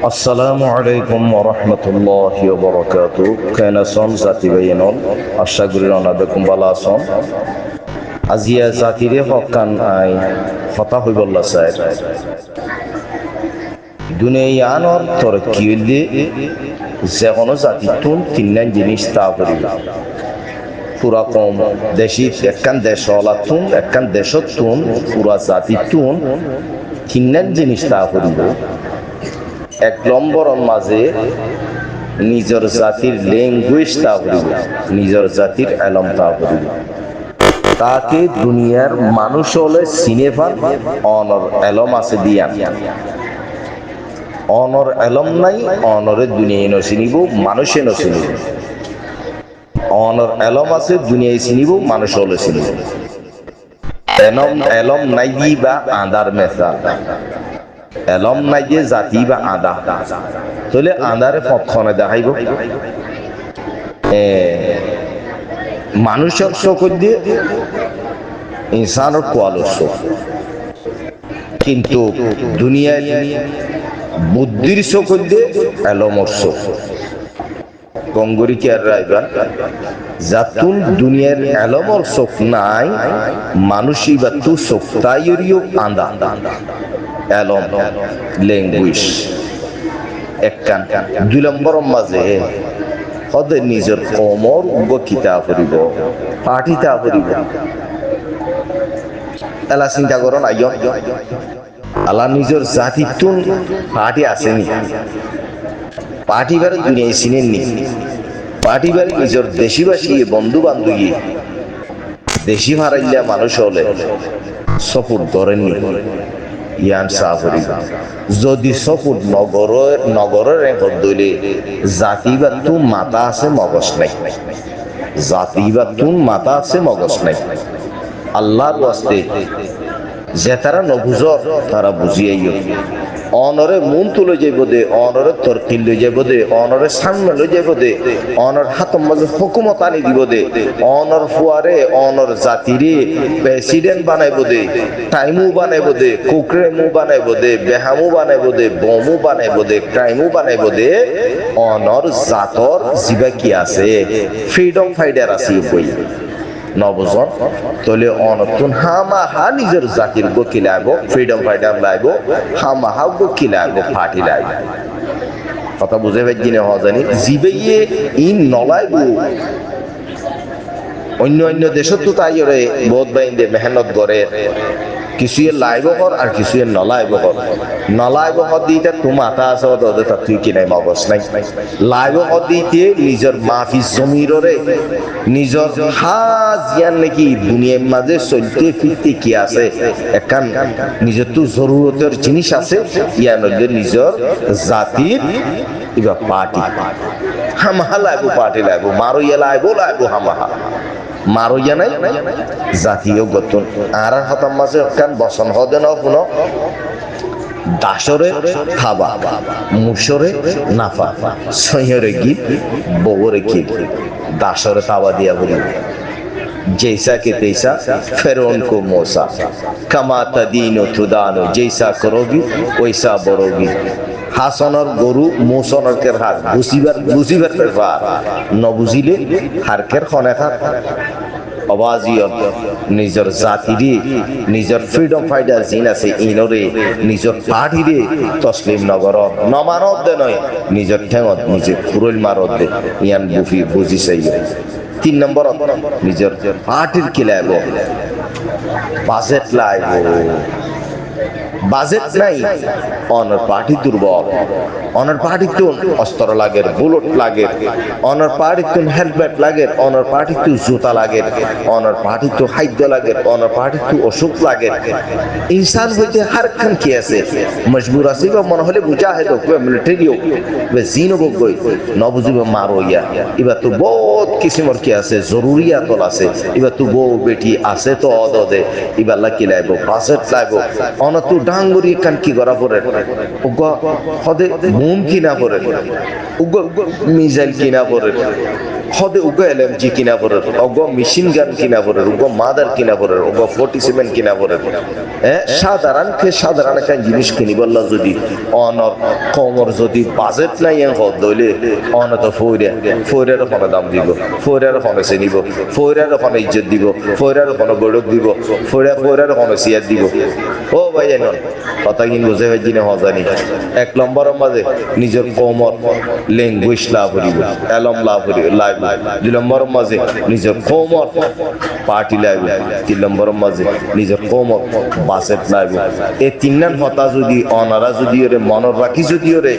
আসসালামু আলাইকুম ওয়া রাহমাতুল্লাহি ওয়া বারাকাতুহু। কেন আছেন জাতি ভাইয়েনল? আশা করি অনাবেকুম ভালো আছেন। আজিয়া জাতিরে হকান আই কথা হইবল্লা চাই দুনিয়ার তরক্কি হইলে যে কোনো জাতি তুন তিনজন জিনিস তা করিব। পুরা কম দেশি একখান দেশ হলা তুন একখান দেশত তুন পুরা জাতি তুন তিনজন জিনিস তা করিব। এক নম্বরের মাঝে নিজের জাতির ল্যাঙ্গুয়েজ তা করিব, নিজের জাতির এলম তা করিব। তাকে দুনিয়ার মানুষ হলে সিনেফান অনর এলম আছে দিয়া, অনর এলম নাই অনরে দুনিয়ায় নচিনিব, মানুষে নচিনিব। অনর এলম আছে দুনিয়ায় চিনিব, মানুষ হলে চিনিব। এলম নাই বা আন্দার মেসা, এলম নাই যে জাতি বা আদা, তাহলে আন্দারে পথনে দেখাইব। মানুষের চোখ দিয়ে ইনসানের কোয়ালোর চোখ, কিন্তু দুনিয়ায় বুদ্ধির চোখ দিয়ে এলমর চোখ। কঙ্গরি কে আর রাইবা জাতুন দুনিয়ার এলমর চোখ নাই, মানুষই বা তু চোখ তাইরিও আন্দা এলম ল্যাঙ্গুয়েজ একখান। দুই নম্বরের মাঝে হদের নিজের কমর বকিতা করিব, পাঠিতা করিব। এলা চিন্তা করো না, আল্লাহ নিজের জাতির তুন পার্টি আসেনি, পার্টি বারে দুনিয়ায় চিনেননি, পার্টি বারে নিজের দেশিবাসী বন্ধু বান্ধবী দেশি হারাইলে মানুষ হলে সফর ধরেননি। ইয়ান সাফরি যদি সফর নগরের দইলে জাতি বা তুম মাথা আছে মগজ নাই, জাতি বা তুম মাথা আছে মগজ নাই। আল্লাহর ওয়াস্তে যে তারা নবুঝ তারা বুঝিয়াইও। অনরে মন তুলে যাইব দে, অনরে তরকিল লই যাইব দে, অনরে সামনে লই যাইব দে, অনর হাতম মাঝে হুকুমত আনি দিব দে, অনর ফুয়ারে অনর জাতিরে প্রেসিডেন্ট বানাইব দে, টাইমু বানাইব দে, কুকরেমু বানাইব দে, বেহামু বানাইব দে, বমু বানাইব দে, ক্রাইমু বানাইব দে। অনর জাতর জিবা কি আছে, ফ্রিডম ফাইটার আছে বই নবজন। তাহলে অনতুন হামাহা নিজের জাতির গকি লাগবো, ফ্রিডম ফাইটার লাগবো, হামাহা গকি লাগবো, পার্টি লাগবো। কথা বুঝে পাইছি না জানি জিবেইয়ে ইন নলাইব। অন্য অন্য দেশত তো তাই বোধ বাইন্দে মেহনত করে, কিছু লাইব কর আর কিছু নলাইব কর। নলাইব কর দিতে তো মাথা আছে ওদের তার তুই কি নাই মগজ নাই। লাইব কর দিতে নিজের মাফি জমিরে নিজের হাজিয়ান নাকি দুনিয়ার মাঝে চলতে ফিরতে কি আছে একখান নিজের তো জরুরতের জিনিস আছে, ইয়ার মধ্যে নিজের জাতির এবার পার্টি হামাহা লাগবো, পার্টি লাগবো, মারো ইয়া লাগবো লাগবো হামাহা মারো ইয়া নাই জাতীয় গঠন। আর হতাম মাঝে একখান বসন হদে না শুনো দাসরে খাবা, মুসরে নাফা, সৈয়রে গীত, বউরে গীত, দাসরে তাবা দিয়া বলি जैसा के तैसा फिर उनको मौसा कमाता दीनो तुदानो जैसा करोगी वैसा बरोगी। হাসনের গরু মোসনের হার বুঝিবার ব্যাপার ন বুঝিলে হারকের খনেখার অবাজিয়ত নিজের জাতিরে নিজের ফ্রিডম ফাইটার জিন আছে ইনরে নিজের পার্টিরে তসলিম নগর নমানত দে নয় নিজের ঠেঙত নিজে ফুরল মারত দে ইয়ান বুঝি চাই। তিন নম্বর নিজের পার্টির কি লাগব, বাজেট লাগব। বাজেট নাই অনার পার্টি দুর্বল, অনার পার্টি তো অস্ত্র লাগে, বুলেট লাগে, অনার পার্টি তো হেলমেট লাগে, অনার পার্টি তো জুতা লাগে, অনার পার্টি তো খাদ্য লাগে, অনার পার্টি তো অসুখ লাগে। ইনসান হইতে হার খান কি আছে মজবুর আছে বা মনে হলে বুঝা হয় তো মিলিটারিও জিনো গই ন বুঝিব মারো ইয়া। এবার তো বহুত কিসিমর কি আছে জরুরিয়াত আছে, এবার তো বউ বেটি আছে তো অদে এবার কি লাগবো, বাজেট লাগবো। অনা তো ডাঙ্গুরি কান কি করা পড়ে হদে বোম কিনা পড়ে, মিসাইল কিনা পড়ে, হদে উগো এলএমজি কিনা পড়ে অগো মেশিন গান কিনা পড়ে উগো মাদার কিনা পড়ে উগো 47 কিনা পড়ে সাধারণ একটা জিনিস কিনি বললা যদি অনর কমর যদি বাজেট নাই হদ দইলে অনত ফইরের ফোনে দাম দিব ফইরের ফোনে চিনিব ফইরের ফোনে ইজ্জত দিব ফইরের ফোনে গড়ক দিব ফইরের ফোনে সিয়ার দিব ও ভাই জানো কথা কিন বুঝে ভাই জিনে হজানি এক নম্বরের মাঝে নিজের কমর ল্যাঙ্গুয়েজ লাভ করিব এলম লাভ করিব লাইভ দুই নম্বরের মাঝে নিজের কমর পার্টি লাইভ তিন নম্বরের মাঝে নিজের কমর বাসেট লাইভ এই তিনজন হতা যদি অনারা যদি ওরে মনের রাখি যদি ওরে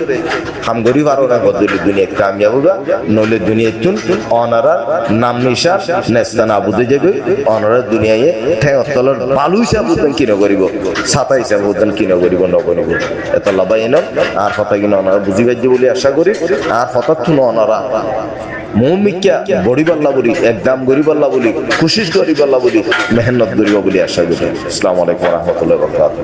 হাম গরি পারো না বদলে দুনিয়া কামিয়াব হবা নইলে দুনিয়া তুন অনারা নাম নিশান নেস্তান আবুদে যাবে অনারা দুনিয়ায় ঠেং তলর বালু হিসাব উদ্যান কিনা করিব ছাতা হিসাব উদ্যান কিনা করিব নকরিব এত লাভাই এন আর কথা কিনা অনারা বুঝি পাইছে বলে আশা করি আর হঠাৎ তুন অনারা মৌমিকা বড়ি পাল্লা বলি একদম গরি পাল্লা বলি কোশিশ করি পাল্লা বলি মেহনত করিব বলে আশা করি। আসসালামু আলাইকুম ওয়া রাহমাতুল্লাহি ওয়া বারাকাতুহু।